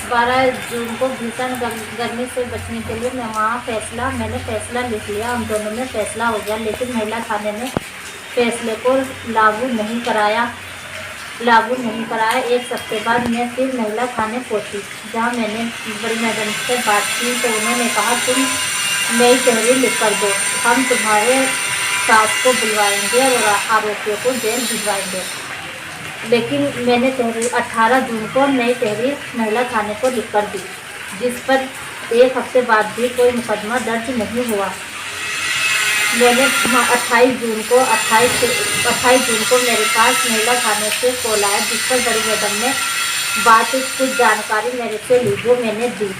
12 जून को भीषण गर्मी से बचने के लिए मैंने फैसला लिख लिया। हम दोनों में फैसला हो गया, लेकिन महिला थाने ने फैसले को लागू नहीं कराया। एक हफ्ते बाद मैं फिर महिला थाने पहुंची, जहां मैंने बड़ी मैडम से बात की तो उन्होंने कहा तुम नई तहरीर लिख कर दो, हम तुम्हारे सास को बुलवाएंगे और आरोपियों को जेल भिजवाएंगे। लेकिन मैंने 18 जून को नई तहरीर महिला थाने को लिख कर दी, जिस पर एक हफ्ते बाद भी कोई मुकदमा दर्ज नहीं हुआ। मैंने 28 जून को मेरे पास महिला थाने से कॉल आया, जिस पर बड़ी मैडम ने कुछ जानकारी मेरे से ली, जो मैंने दी,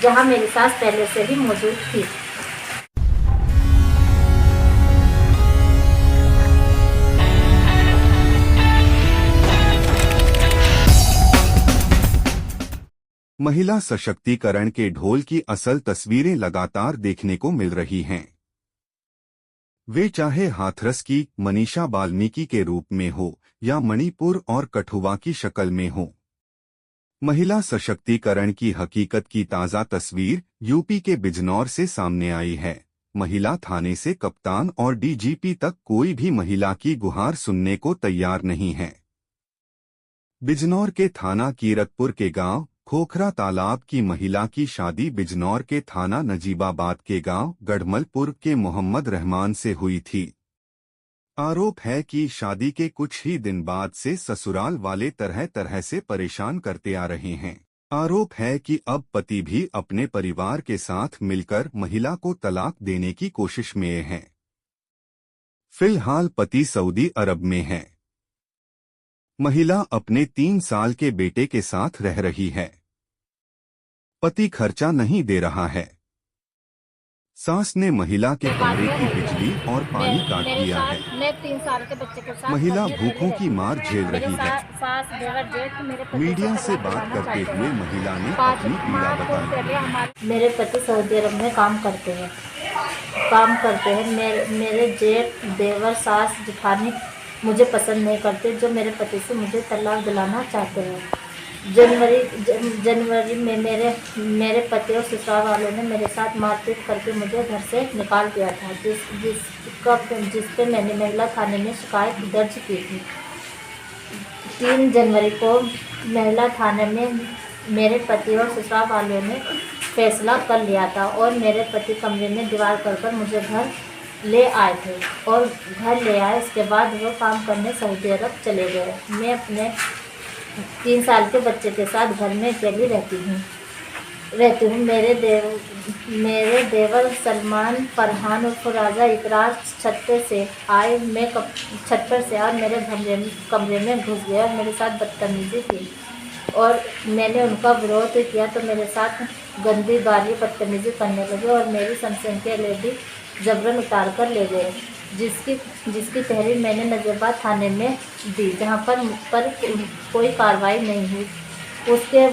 जहां मेरी सास पहले से ही मौजूद थी। महिला सशक्तिकरण के ढोल की असल तस्वीरें लगातार देखने को मिल रही हैं। वे चाहे हाथरस की मनीषा वाल्मीकि के रूप में हो या मणिपुर और कठुआ की शक्ल में हो। महिला सशक्तिकरण की हकीकत की ताज़ा तस्वीर यूपी के बिजनौर से सामने आई है। महिला थाने से कप्तान और डीजीपी तक कोई भी महिला की गुहार सुनने को तैयार नहीं है। बिजनौर के थाना कीरतपुर के गांव खोखरा तालाब की महिला की शादी बिजनौर के थाना नजीबाबाद के गांव गढ़मलपुर के मोहम्मद रहमान से हुई थी। आरोप है कि शादी के कुछ ही दिन बाद से ससुराल वाले तरह तरह से परेशान करते आ रहे हैं। आरोप है कि अब पति भी अपने परिवार के साथ मिलकर महिला को तलाक देने की कोशिश में है। फिलहाल पति सऊदी अरब में है। महिला अपने 3 साल के बेटे के साथ रह रही है। पति खर्चा नहीं दे रहा है। सास ने महिला के कमरे की बिजली और पानी काट दिया है। मैं 3 साल के बच्चे के साथ महिला भूखों की मार झेल रही है। मीडिया से बात करते हुए महिला ने अपनी पीड़ा बताई। मेरे पति सऊदी अरब में काम करते हैं। मेरे जेठ, देवर, सास, जेठानी मुझे पसंद नहीं करते, जो मेरे पति से मुझे तलाक दिलाना चाहते हैं। जनवरी में मेरे पति और ससुराल वालों ने मेरे साथ मारपीट करके मुझे घर से निकाल दिया था, जिस पे मैंने महिला थाने में शिकायत दर्ज की थी। 3 जनवरी को महिला थाने में मेरे पति और ससुराल वालों ने फैसला कर लिया था और मेरे पति कमरे में दीवार कर मुझे घर ले आए थे और घर ले आए। इसके बाद वो काम करने सऊदी अरब चले गए। मैं अपने 3 साल के बच्चे के साथ घर में अकेली रहती हूँ। मेरे देवर सलमान फरहान और राजा इकरार छत से आए। मैं छत पर से आए मेरे कमरे में घुस गया और मेरे साथ बदतमीजी की और मैंने उनका विरोध किया तो मेरे साथ गंदी गाली बदतमीजी करने लगे और मेरी सैमसंग के एलईडी जबरन उतार कर ले गए, जिसकी तहरीर मैंने नजरबाद थाने में दी, जहां पर कोई कार्रवाई नहीं हुई। उसके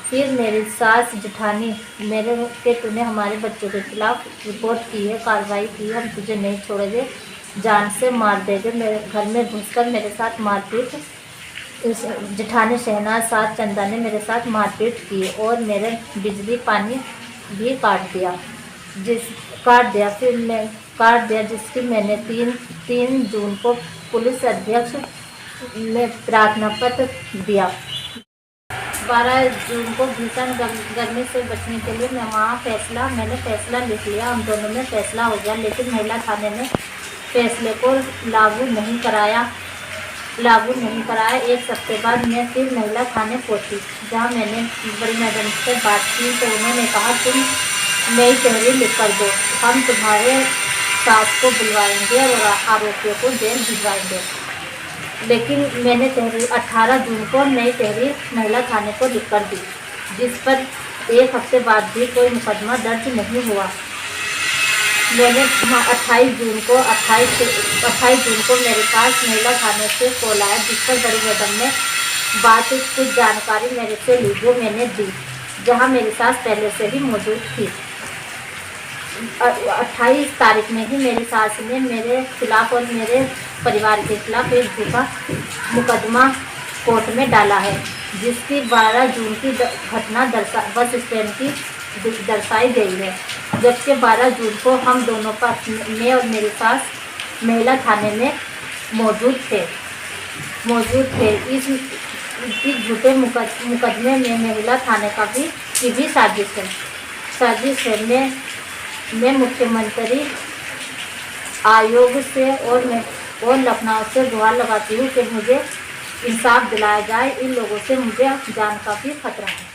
फिर मेरी सास जेठानी तूने हमारे बच्चों के खिलाफ रिपोर्ट की है, कार्रवाई की है, हम तुझे नहीं छोड़ेंगे, जान से मार देंगे। मेरे घर में घुसकर मेरे साथ मारपीट, जेठानी शहनाज, सास चंदा ने मेरे साथ मारपीट की और मेरे बिजली पानी भी काट दिया, जिसकी मैंने 3 जून को पुलिस अध्यक्ष में प्रार्थना पत्र दिया। 12 जून को भीषण गर्मी से बचने के लिए मैंने फैसला लिख लिया। हम दोनों में फैसला हो गया, लेकिन महिला थाने ने फैसले को लागू नहीं कराया। एक हफ्ते बाद मैं फिर महिला थाने पहुंची, जहां मैंने बड़ी मैडम से बात की तो उन्होंने कहा तुम नई तहरीर लिख कर दो, हम तुम्हारे सास को बुलवाएंगे और आरोपियों को जेल भिजवाएंगे। लेकिन मैंने 18 जून को नई तहरीर महिला थाने को लिख कर दी, जिस पर एक हफ्ते बाद भी कोई मुकदमा दर्ज नहीं हुआ। मैंने 28 जून को मेरे पास महिला थाने से कॉल आया, जिस पर बड़ी मैडम ने कुछ जानकारी मेरे से ली, जो मैंने दी, जहां मेरी सास पहले से ही मौजूद थी। 28 तारीख में ही मेरी सास ने मेरे खिलाफ और मेरे परिवार के खिलाफ एक झूठा मुकदमा कोर्ट में डाला है, जिसकी 12 जून की घटना बस स्टैंड की दर्शाई गई है, जबकि 12 जून को हम दोनों मैं और मेरी सास महिला थाने में मौजूद थे। इस झूठे मुकदमे में महिला थाने की भी साजिश है। मैं मुख्यमंत्री आयोग से और लखनऊ से गुहार लगाती हूँ कि मुझे इंसाफ दिलाया जाए। इन लोगों से मुझे जान का भी खतरा है।